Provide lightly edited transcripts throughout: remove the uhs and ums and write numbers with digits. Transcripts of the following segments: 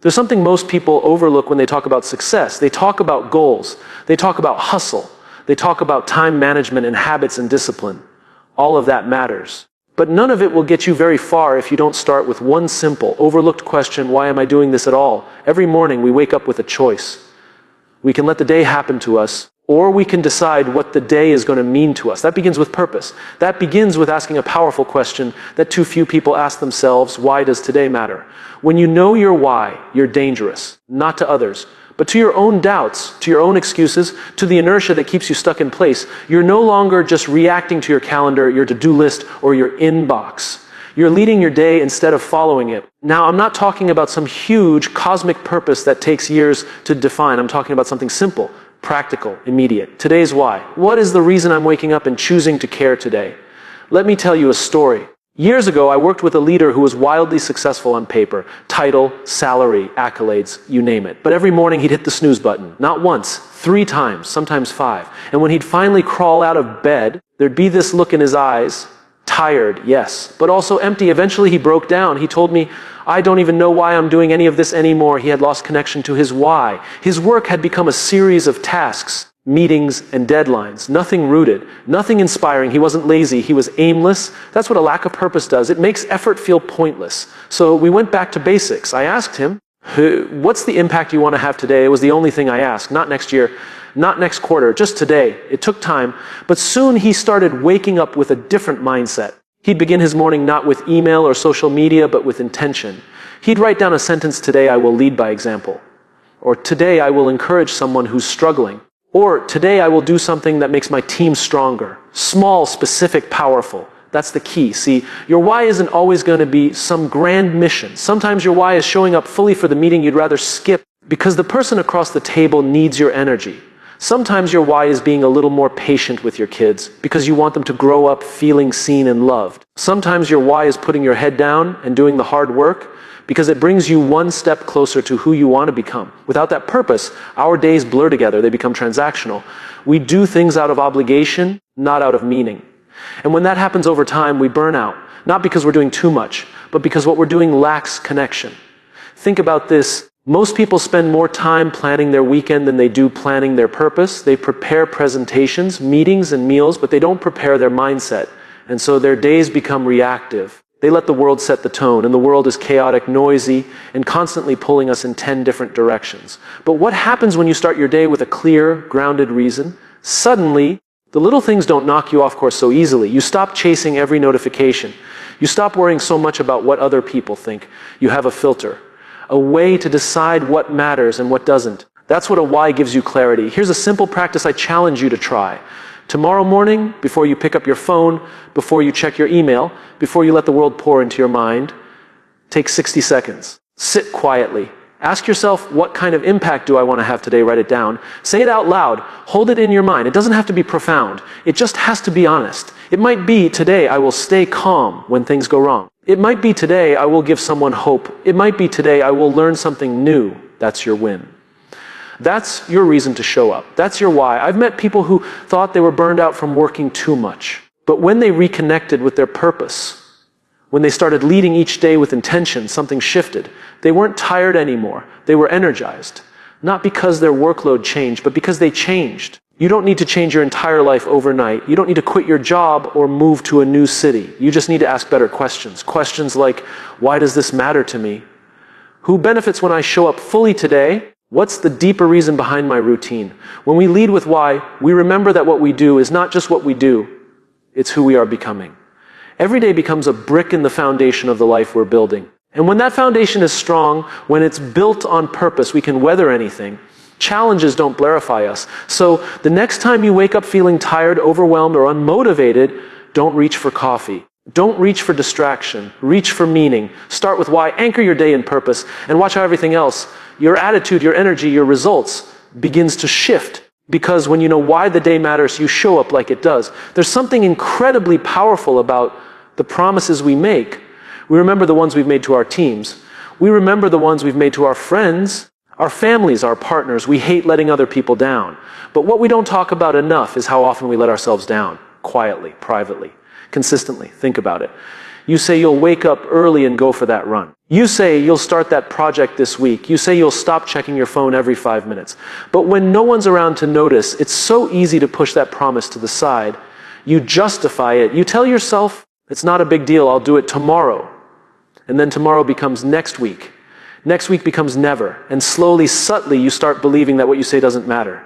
There's something most people overlook when they talk about success. They talk about goals. They talk about hustle. They talk about time management and habits and discipline. All of that matters. But none of it will get you very far if you don't start with one simple, overlooked question: why am I doing this at all? Every morning we wake up with a choice. We can let the day happen to us, or we can decide what the day is going to mean to us. That begins with purpose. That begins with asking a powerful question that too few people ask themselves: why does today matter? When you know your why, you're dangerous, not to others, but to your own doubts, to your own excuses, to the inertia that keeps you stuck in place. You're no longer just reacting to your calendar, your to-do list, or your inbox. You're leading your day instead of following it. Now, I'm not talking about some huge cosmic purpose that takes years to define. I'm talking about something simple, practical, immediate. Today's why. What is the reason I'm waking up and choosing to care today? Let me tell you a story. Years ago, I worked with a leader who was wildly successful on paper. Title, salary, accolades, you name it. But every morning he'd hit the snooze button. Not once, 3 times, sometimes 5. And when he'd finally crawl out of bed, there'd be this look in his eyes. Tired, yes, but also empty. Eventually he broke down. He told me, I don't even know why I'm doing any of this anymore. He had lost connection to his why. His work had become a series of tasks, meetings and deadlines. Nothing rooted, nothing inspiring. He wasn't lazy, he was aimless. That's what a lack of purpose does. It makes effort feel pointless. So we went back to basics. I asked him, what's the impact you want to have today? It was the only thing I asked. Not next year, not next quarter, just today. It took time, but soon he started waking up with a different mindset. He'd begin his morning not with email or social media, but with intention. He'd write down a sentence: today I will lead by example. Or today I will encourage someone who's struggling. Or today I will do something that makes my team stronger. Small, specific, powerful. That's the key. See, your why isn't always going to be some grand mission. Sometimes your why is showing up fully for the meeting you'd rather skip because the person across the table needs your energy. Sometimes your why is being a little more patient with your kids because you want them to grow up feeling seen and loved. Sometimes your why is putting your head down and doing the hard work because it brings you one step closer to who you want to become. Without that purpose, our days blur together. They become transactional. We do things out of obligation, not out of meaning. And when that happens over time, we burn out. Not because we're doing too much, but because what we're doing lacks connection. Think about this. Most people spend more time planning their weekend than they do planning their purpose. They prepare presentations, meetings, and meals, but they don't prepare their mindset. And so their days become reactive. They let the world set the tone, and the world is chaotic, noisy, and constantly pulling us in 10 different directions. But what happens when you start your day with a clear, grounded reason? Suddenly, the little things don't knock you off course so easily. You stop chasing every notification. You stop worrying so much about what other people think. You have a filter, a way to decide what matters and what doesn't. That's what a why gives you clarity. Here's a simple practice I challenge you to try. Tomorrow morning, before you pick up your phone, before you check your email, before you let the world pour into your mind, take 60 seconds. Sit quietly. Ask yourself, what kind of impact do I want to have today? Write it down. Say it out loud. Hold it in your mind. It doesn't have to be profound. It just has to be honest. It might be, today I will stay calm when things go wrong. It might be, today I will give someone hope. It might be, today I will learn something new. That's your win. That's your reason to show up. That's your why. I've met people who thought they were burned out from working too much. But when they reconnected with their purpose, when they started leading each day with intention, something shifted. They weren't tired anymore. They were energized. Not because their workload changed, but because they changed. You don't need to change your entire life overnight. You don't need to quit your job or move to a new city. You just need to ask better questions. Questions like, why does this matter to me? Who benefits when I show up fully today? What's the deeper reason behind my routine? When we lead with why, we remember that what we do is not just what we do, it's who we are becoming. Every day becomes a brick in the foundation of the life we're building. And when that foundation is strong, when it's built on purpose, we can weather anything. Challenges don't blarify us. So the next time you wake up feeling tired, overwhelmed, or unmotivated, don't reach for coffee. Don't reach for distraction. Reach for meaning. Start with why. Anchor your day in purpose. And watch how everything else, your attitude, your energy, your results, begins to shift. Because when you know why the day matters, you show up like it does. There's something incredibly powerful about the promises we make. We remember the ones we've made to our teams. We remember the ones we've made to our friends, our families, our partners. We hate letting other people down. But what we don't talk about enough is how often we let ourselves down. Quietly, privately, consistently. Think about it. You say you'll wake up early and go for that run. You say you'll start that project this week. You say you'll stop checking your phone every 5 minutes. But when no one's around to notice, it's so easy to push that promise to the side. You justify it. You tell yourself, it's not a big deal, I'll do it tomorrow. And then tomorrow becomes next week. Next week becomes never. And slowly, subtly, you start believing that what you say doesn't matter.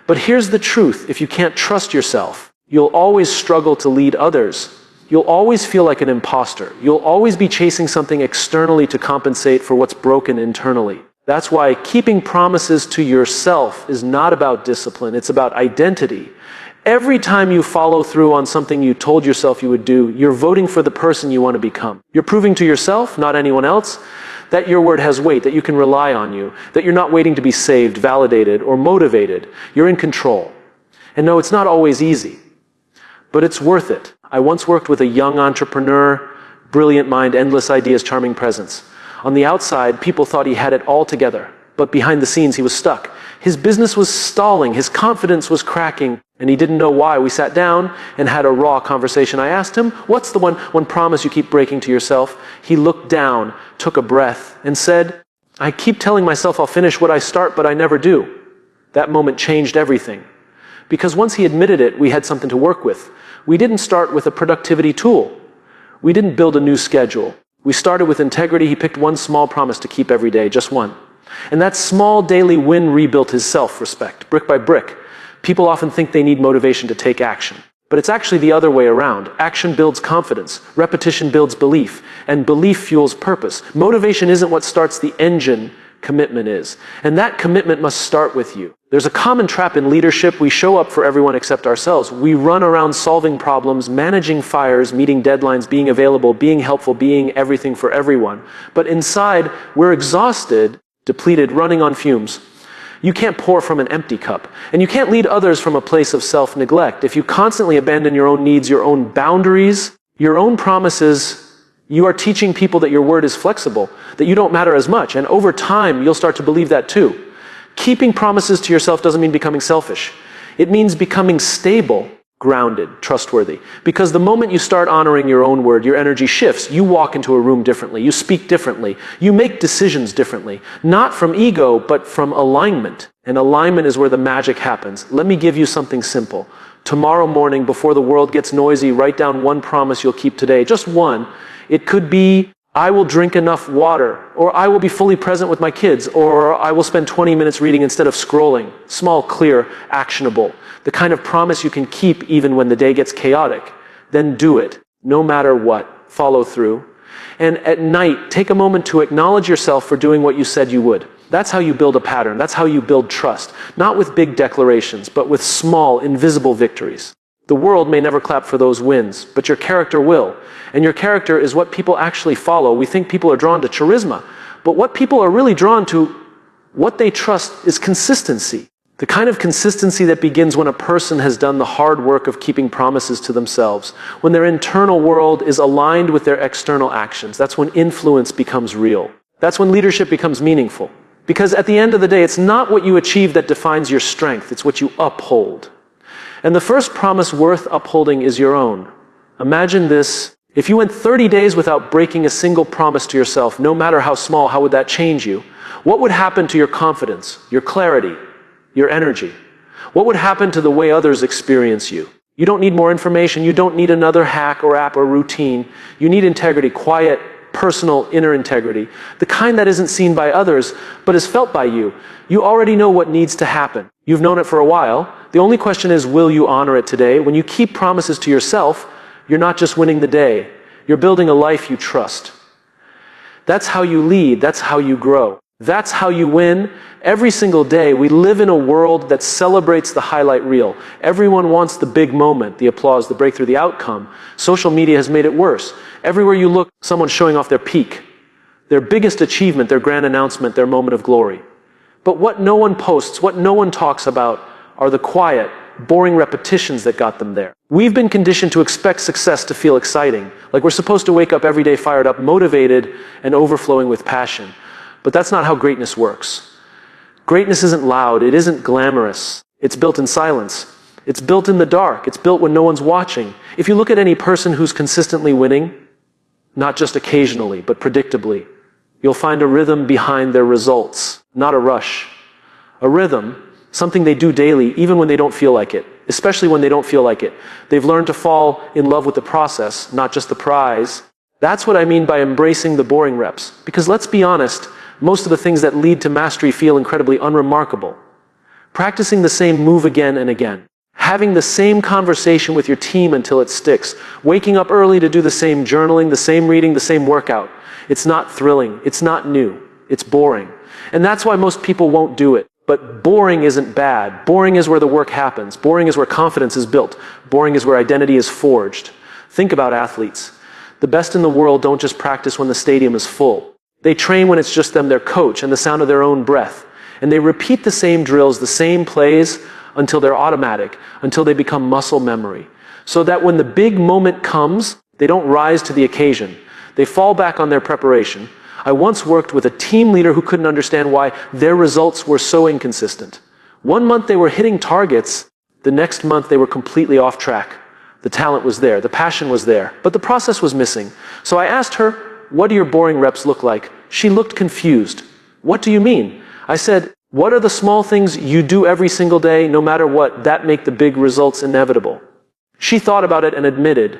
But here's the truth. If you can't trust yourself, you'll always struggle to lead others. You'll always feel like an imposter. You'll always be chasing something externally to compensate for what's broken internally. That's why keeping promises to yourself is not about discipline, it's about identity. Every time you follow through on something you told yourself you would do, you're voting for the person you want to become. You're proving to yourself, not anyone else, that your word has weight, that you can rely on you, that you're not waiting to be saved, validated, or motivated. You're in control. And no, it's not always easy, but it's worth it. I once worked with a young entrepreneur, brilliant mind, endless ideas, charming presence. On the outside, people thought he had it all together, but behind the scenes, he was stuck. His business was stalling, his confidence was cracking, and he didn't know why. We sat down and had a raw conversation. I asked him, what's the one promise you keep breaking to yourself? He looked down, took a breath, and said, I keep telling myself I'll finish what I start, but I never do. That moment changed everything. Because once he admitted it, we had something to work with. We didn't start with a productivity tool. We didn't build a new schedule. We started with integrity. He picked one small promise to keep every day, just one. And that small daily win rebuilt his self-respect, brick by brick. People often think they need motivation to take action. But it's actually the other way around. Action builds confidence, repetition builds belief, and belief fuels purpose. Motivation isn't what starts the engine, commitment is. And that commitment must start with you. There's a common trap in leadership. We show up for everyone except ourselves. We run around solving problems, managing fires, meeting deadlines, being available, being helpful, being everything for everyone. But inside, we're exhausted, depleted, running on fumes. You can't pour from an empty cup. And you can't lead others from a place of self-neglect. If you constantly abandon your own needs, your own boundaries, your own promises, you are teaching people that your word is flexible, that you don't matter as much. And over time, you'll start to believe that too. Keeping promises to yourself doesn't mean becoming selfish. It means becoming stable, grounded, trustworthy. Because the moment you start honoring your own word, your energy shifts. You walk into a room differently. You speak differently. You make decisions differently. Not from ego, but from alignment. And alignment is where the magic happens. Let me give you something simple. Tomorrow morning, before the world gets noisy, write down one promise you'll keep today. Just one. It could be, I will drink enough water, or I will be fully present with my kids, or I will spend 20 minutes reading instead of scrolling. Small, clear, actionable. The kind of promise you can keep even when the day gets chaotic. Then do it, no matter what. Follow through. And at night, take a moment to acknowledge yourself for doing what you said you would. That's how you build a pattern. That's how you build trust. Not with big declarations, but with small, invisible victories. The world may never clap for those wins, but your character will. And your character is what people actually follow. We think people are drawn to charisma, but what people are really drawn to, what they trust, is consistency. The kind of consistency that begins when a person has done the hard work of keeping promises to themselves, when their internal world is aligned with their external actions. That's when influence becomes real. That's when leadership becomes meaningful. Because at the end of the day, it's not what you achieve that defines your strength, it's what you uphold. And the first promise worth upholding is your own. Imagine this. If you went 30 days without breaking a single promise to yourself, no matter how small, how would that change you? What would happen to your confidence, your clarity, your energy? What would happen to the way others experience you? You don't need more information. You don't need another hack or app or routine. You need integrity, quiet, personal, inner integrity. The kind that isn't seen by others, but is felt by you. You already know what needs to happen. You've known it for a while. The only question is, will you honor it today? When you keep promises to yourself, you're not just winning the day. You're building a life you trust. That's how you lead. That's how you grow. That's how you win. Every single day, we live in a world that celebrates the highlight reel. Everyone wants the big moment, the applause, the breakthrough, the outcome. Social media has made it worse. Everywhere you look, someone's showing off their peak, their biggest achievement, their grand announcement, their moment of glory. But what no one posts, what no one talks about, are the quiet, boring repetitions that got them there. We've been conditioned to expect success to feel exciting, like we're supposed to wake up every day fired up, motivated, and overflowing with passion. But that's not how greatness works. Greatness isn't loud, it isn't glamorous. It's built in silence. It's built in the dark. It's built when no one's watching. If you look at any person who's consistently winning, not just occasionally, but predictably. You'll find a rhythm behind their results, not a rush. A rhythm, something they do daily, even when they don't feel like it, especially when they don't feel like it. They've learned to fall in love with the process, not just the prize. That's what I mean by embracing the boring reps. Because let's be honest, most of the things that lead to mastery feel incredibly unremarkable. Practicing the same move again and again. Having the same conversation with your team until it sticks. Waking up early to do the same journaling, the same reading, the same workout. It's not thrilling. It's not new. It's boring. And that's why most people won't do it. But boring isn't bad. Boring is where the work happens. Boring is where confidence is built. Boring is where identity is forged. Think about athletes. The best in the world don't just practice when the stadium is full. They train when it's just them, their coach, and the sound of their own breath. And they repeat the same drills, the same plays, until they're automatic, until they become muscle memory. So that when the big moment comes, they don't rise to the occasion. They fall back on their preparation. I once worked with a team leader who couldn't understand why their results were so inconsistent. One month they were hitting targets, the next month they were completely off track. The talent was there, the passion was there, but the process was missing. So I asked her, "What do your boring reps look like?" She looked confused. "What do you mean?" I said, "What are the small things you do every single day, no matter what, that make the big results inevitable?" She thought about it and admitted,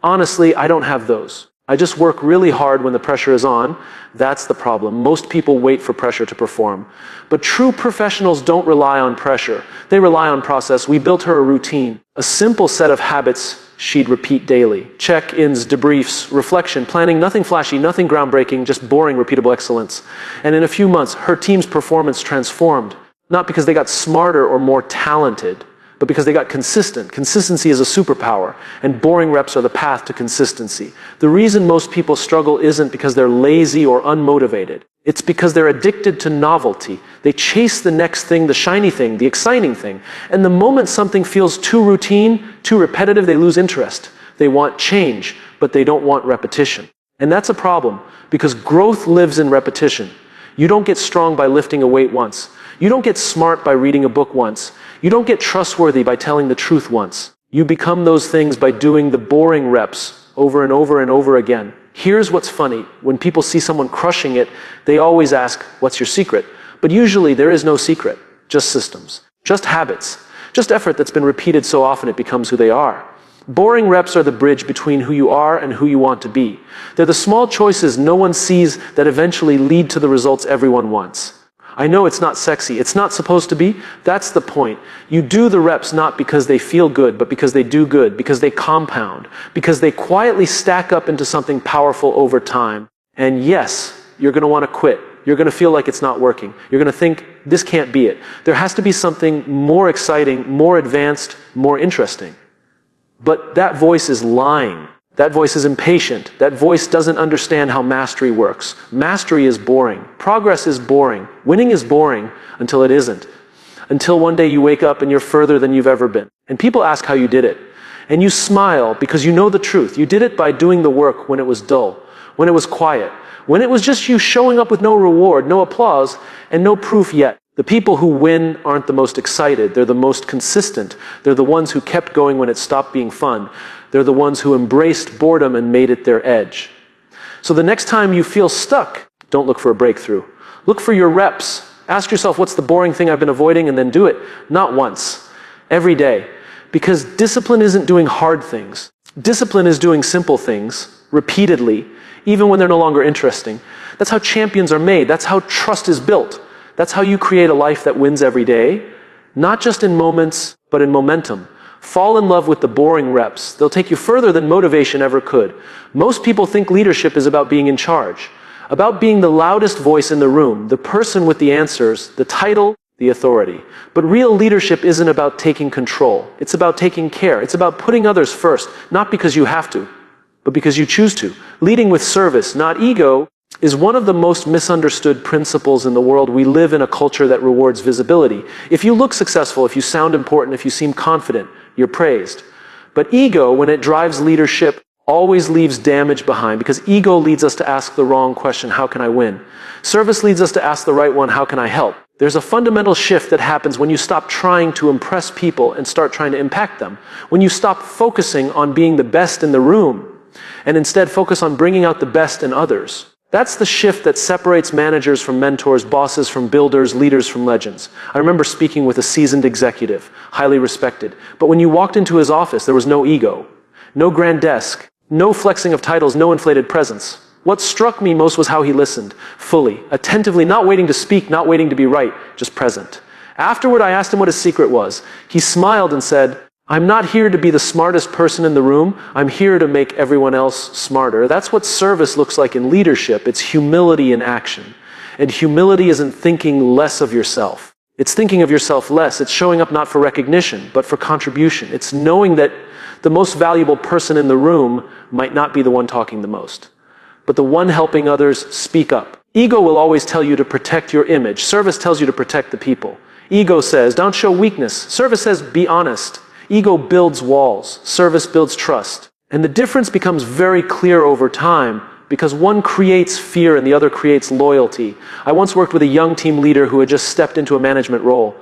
"Honestly, I don't have those. I just work really hard when the pressure is on." That's the problem. Most people wait for pressure to perform. But true professionals don't rely on pressure. They rely on process. We built her a routine, a simple set of habits she'd repeat daily. Check-ins, debriefs, reflection, planning, nothing flashy, nothing groundbreaking, just boring, repeatable excellence. And in a few months, her team's performance transformed. Not because they got smarter or more talented, but because they got consistent. Consistency is a superpower, and boring reps are the path to consistency. The reason most people struggle isn't because they're lazy or unmotivated. It's because they're addicted to novelty. They chase the next thing, the shiny thing, the exciting thing. And the moment something feels too routine, too repetitive, they lose interest. They want change, but they don't want repetition. And that's a problem, because growth lives in repetition. You don't get strong by lifting a weight once. You don't get smart by reading a book once. You don't get trustworthy by telling the truth once. You become those things by doing the boring reps over and over and over again. Here's what's funny. When people see someone crushing it, they always ask, "What's your secret?" But usually there is no secret, just systems, just habits, just effort that's been repeated so often it becomes who they are. Boring reps are the bridge between who you are and who you want to be. They're the small choices no one sees that eventually lead to the results everyone wants. I know it's not sexy. It's not supposed to be. That's the point. You do the reps not because they feel good, but because they do good, because they compound, because they quietly stack up into something powerful over time. And yes, you're going to want to quit. You're going to feel like it's not working. You're going to think, this can't be it. There has to be something more exciting, more advanced, more interesting. But that voice is lying. That voice is impatient. That voice doesn't understand how mastery works. Mastery is boring. Progress is boring. Winning is boring until it isn't. Until one day you wake up and you're further than you've ever been. And people ask how you did it. And you smile because you know the truth. You did it by doing the work when it was dull, when it was quiet, when it was just you showing up with no reward, no applause, and no proof yet. The people who win aren't the most excited. They're the most consistent. They're the ones who kept going when it stopped being fun. They're the ones who embraced boredom and made it their edge. So the next time you feel stuck, don't look for a breakthrough. Look for your reps. Ask yourself, what's the boring thing I've been avoiding, and then do it. Not once. Every day. Because discipline isn't doing hard things. Discipline is doing simple things, repeatedly, even when they're no longer interesting. That's how champions are made. That's how trust is built. That's how you create a life that wins every day. Not just in moments, but in momentum. Fall in love with the boring reps. They'll take you further than motivation ever could. Most people think leadership is about being in charge, about being the loudest voice in the room, the person with the answers, the title, the authority. But real leadership isn't about taking control. It's about taking care. It's about putting others first, not because you have to, but because you choose to. Leading with service, not ego, is one of the most misunderstood principles in the world. We live in a culture that rewards visibility. If you look successful, if you sound important, if you seem confident, you're praised. But ego, when it drives leadership, always leaves damage behind, because ego leads us to ask the wrong question, how can I win? Service leads us to ask the right one, how can I help? There's a fundamental shift that happens when you stop trying to impress people and start trying to impact them. When you stop focusing on being the best in the room and instead focus on bringing out the best in others. That's the shift that separates managers from mentors, bosses from builders, leaders from legends. I remember speaking with a seasoned executive, highly respected, but when you walked into his office, there was no ego, no grand desk, no flexing of titles, no inflated presence. What struck me most was how he listened, fully, attentively, not waiting to speak, not waiting to be right, just present. Afterward, I asked him what his secret was. He smiled and said, "I'm not here to be the smartest person in the room. I'm here to make everyone else smarter." That's what service looks like in leadership. It's humility in action. And humility isn't thinking less of yourself. It's thinking of yourself less. It's showing up not for recognition, but for contribution. It's knowing that the most valuable person in the room might not be the one talking the most, but the one helping others speak up. Ego will always tell you to protect your image. Service tells you to protect the people. Ego says, don't show weakness. Service says, be honest. Ego builds walls. Service builds trust. And the difference becomes very clear over time because one creates fear and the other creates loyalty. I once worked with a young team leader who had just stepped into a management role.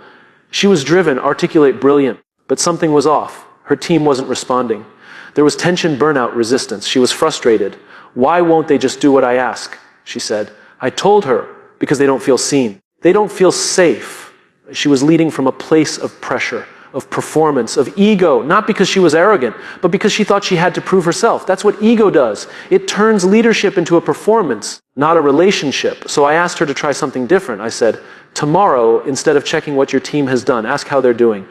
She was driven, articulate, brilliant, but something was off. Her team wasn't responding. There was tension, burnout, resistance. She was frustrated. "Why won't they just do what I ask?" she said. I told her, because they don't feel seen. They don't feel safe. She was leading from a place of pressure, of performance, of ego, not because she was arrogant, but because she thought she had to prove herself. That's what ego does. It turns leadership into a performance, not a relationship. So I asked her to try something different. I said, tomorrow, instead of checking what your team has done, ask how they're doing.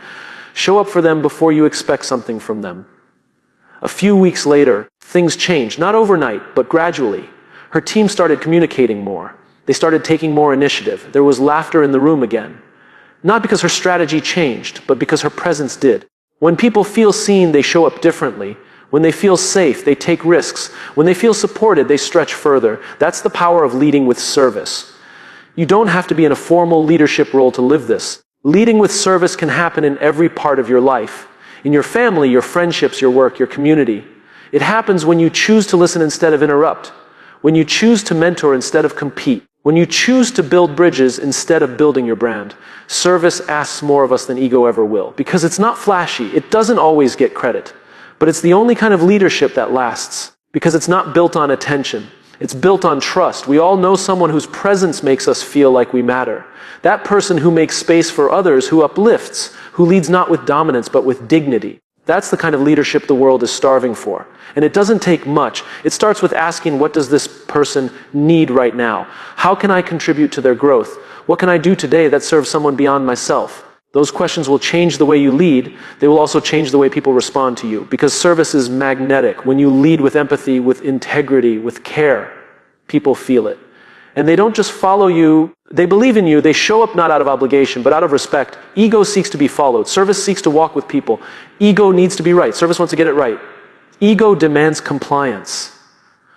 Show up for them before you expect something from them. A few weeks later, things changed, not overnight, but gradually. Her team started communicating more. They started taking more initiative. There was laughter in the room again. Not because her strategy changed, but because her presence did. When people feel seen, they show up differently. When they feel safe, they take risks. When they feel supported, they stretch further. That's the power of leading with service. You don't have to be in a formal leadership role to live this. Leading with service can happen in every part of your life. In your family, your friendships, your work, your community. It happens when you choose to listen instead of interrupt. When you choose to mentor instead of compete. When you choose to build bridges instead of building your brand. Service asks more of us than ego ever will. Because it's not flashy. It doesn't always get credit. But it's the only kind of leadership that lasts. Because it's not built on attention. It's built on trust. We all know someone whose presence makes us feel like we matter. That person who makes space for others, who uplifts, who leads not with dominance but with dignity. That's the kind of leadership the world is starving for. And it doesn't take much. It starts with asking, what does this person need right now? How can I contribute to their growth? What can I do today that serves someone beyond myself? Those questions will change the way you lead. They will also change the way people respond to you. Because service is magnetic. When you lead with empathy, with integrity, with care, people feel it. And they don't just follow you, they believe in you, they show up not out of obligation, but out of respect. Ego seeks to be followed. Service seeks to walk with people. Ego needs to be right. Service wants to get it right. Ego demands compliance.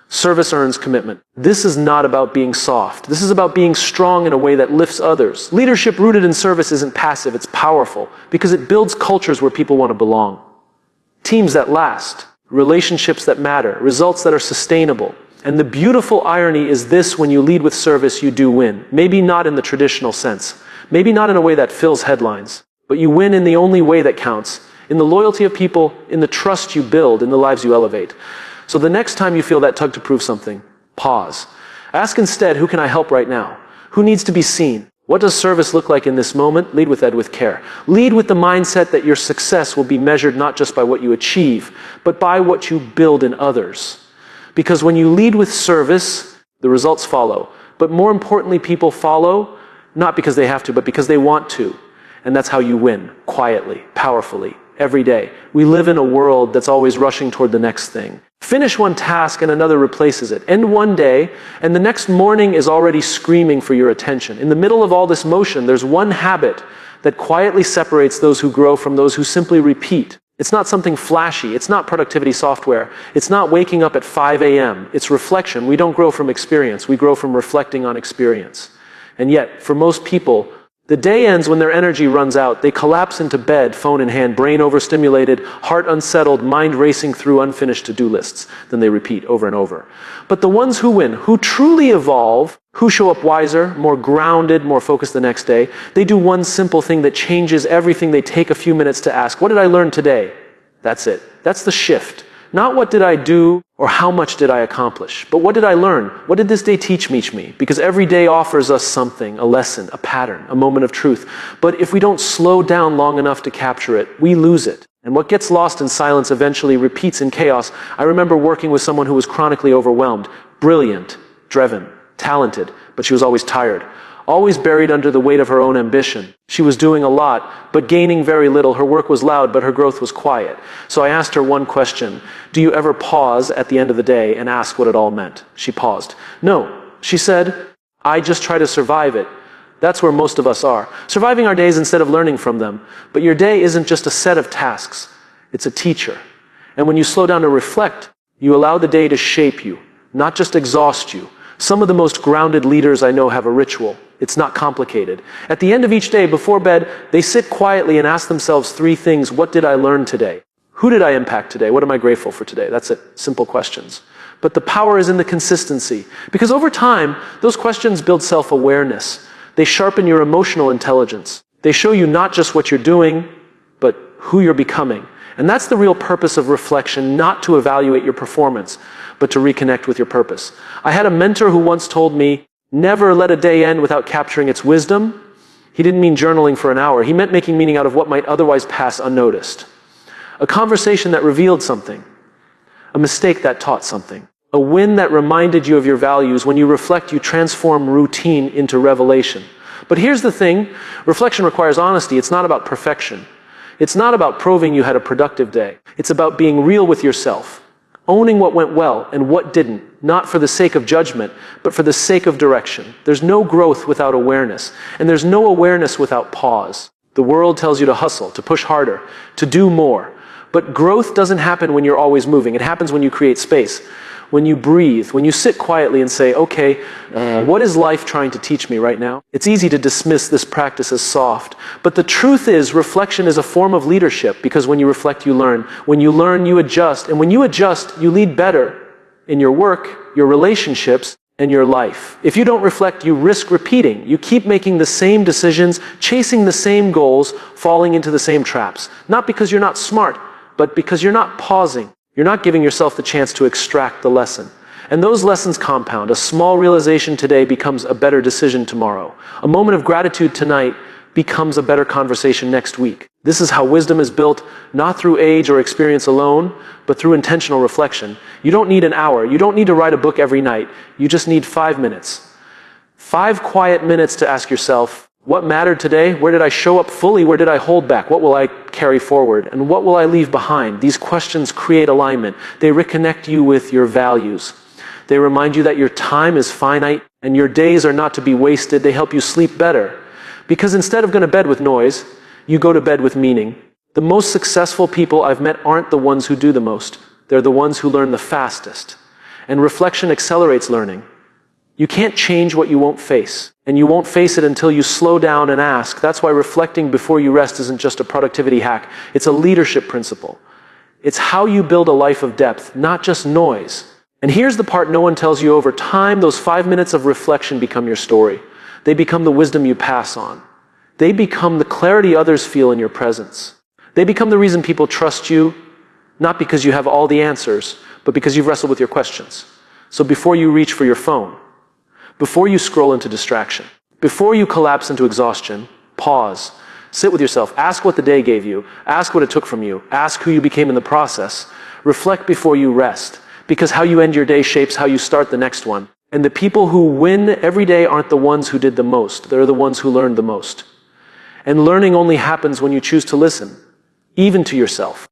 Service earns commitment. This is not about being soft. This is about being strong in a way that lifts others. Leadership rooted in service isn't passive, it's powerful, because it builds cultures where people want to belong. Teams that last, relationships that matter, results that are sustainable. And the beautiful irony is this: when you lead with service, you do win. Maybe not in the traditional sense. Maybe not in a way that fills headlines. But you win in the only way that counts. In the loyalty of people, in the trust you build, in the lives you elevate. So the next time you feel that tug to prove something, pause. Ask instead, who can I help right now? Who needs to be seen? What does service look like in this moment? Lead with Ed with care. Lead with the mindset that your success will be measured not just by what you achieve, but by what you build in others. Because when you lead with service, the results follow. But more importantly, people follow, not because they have to, but because they want to. And that's how you win, quietly, powerfully, every day. We live in a world that's always rushing toward the next thing. Finish one task and another replaces it. End one day, and the next morning is already screaming for your attention. In the middle of all this motion, there's one habit that quietly separates those who grow from those who simply repeat. It's not something flashy. It's not productivity software. It's not waking up at 5 a.m. It's reflection. We don't grow from experience. We grow from reflecting on experience. And yet, for most people, the day ends when their energy runs out. They collapse into bed, phone in hand, brain overstimulated, heart unsettled, mind racing through unfinished to-do lists. Then they repeat over and over. But the ones who win, who truly evolve, who show up wiser, more grounded, more focused the next day, they do one simple thing that changes everything. They take a few minutes to ask, what did I learn today? That's it. That's the shift. Not what did I do or how much did I accomplish, but what did I learn? What did this day teach me? Because every day offers us something, a lesson, a pattern, a moment of truth. But if we don't slow down long enough to capture it, we lose it. And what gets lost in silence eventually repeats in chaos. I remember working with someone who was chronically overwhelmed, brilliant, driven, talented, but she was always tired, always buried under the weight of her own ambition. She was doing a lot, but gaining very little. Her work was loud, but her growth was quiet. So I asked her one question: do you ever pause at the end of the day and ask what it all meant? She paused. No, she said, I just try to survive it. That's where most of us are, surviving our days instead of learning from them. But your day isn't just a set of tasks, it's a teacher. And when you slow down to reflect, you allow the day to shape you, not just exhaust you. Some of the most grounded leaders I know have a ritual. It's not complicated. At the end of each day, before bed, they sit quietly and ask themselves three things. What did I learn today? Who did I impact today? What am I grateful for today? That's it. Simple questions. But the power is in the consistency. Because over time, those questions build self-awareness. They sharpen your emotional intelligence. They show you not just what you're doing, but who you're becoming. And that's the real purpose of reflection, not to evaluate your performance, but to reconnect with your purpose. I had a mentor who once told me, never let a day end without capturing its wisdom. He didn't mean journaling for an hour. He meant making meaning out of what might otherwise pass unnoticed. A conversation that revealed something. A mistake that taught something. A win that reminded you of your values. When you reflect, you transform routine into revelation. But here's the thing. Reflection requires honesty. It's not about perfection. It's not about proving you had a productive day. It's about being real with yourself. Owning what went well and what didn't. Not for the sake of judgment, but for the sake of direction. There's no growth without awareness. And there's no awareness without pause. The world tells you to hustle, to push harder, to do more. But growth doesn't happen when you're always moving. It happens when you create space. When you breathe, when you sit quietly and say, okay, what is life trying to teach me right now? It's easy to dismiss this practice as soft. But the truth is, reflection is a form of leadership, because when you reflect, you learn. When you learn, you adjust. And when you adjust, you lead better in your work, your relationships, and your life. If you don't reflect, you risk repeating. You keep making the same decisions, chasing the same goals, falling into the same traps. Not because you're not smart, but because you're not pausing. You're not giving yourself the chance to extract the lesson. And those lessons compound. A small realization today becomes a better decision tomorrow. A moment of gratitude tonight becomes a better conversation next week. This is how wisdom is built, not through age or experience alone, but through intentional reflection. You don't need an hour. You don't need to write a book every night. You just need 5 minutes. 5 quiet minutes to ask yourself, what mattered today? Where did I show up fully? Where did I hold back? What will I carry forward? And what will I leave behind? These questions create alignment. They reconnect you with your values. They remind you that your time is finite and your days are not to be wasted. They help you sleep better. Because instead of going to bed with noise, you go to bed with meaning. The most successful people I've met aren't the ones who do the most. They're the ones who learn the fastest. And reflection accelerates learning. You can't change what you won't face. And you won't face it until you slow down and ask. That's why reflecting before you rest isn't just a productivity hack. It's a leadership principle. It's how you build a life of depth, not just noise. And here's the part no one tells you. Over time, those 5 minutes of reflection become your story. They become the wisdom you pass on. They become the clarity others feel in your presence. They become the reason people trust you, not because you have all the answers, but because you've wrestled with your questions. So before you reach for your phone, before you scroll into distraction, before you collapse into exhaustion, pause, sit with yourself, ask what the day gave you, ask what it took from you, ask who you became in the process, reflect before you rest, because how you end your day shapes how you start the next one. And the people who win every day aren't the ones who did the most, they're the ones who learned the most. And learning only happens when you choose to listen, even to yourself.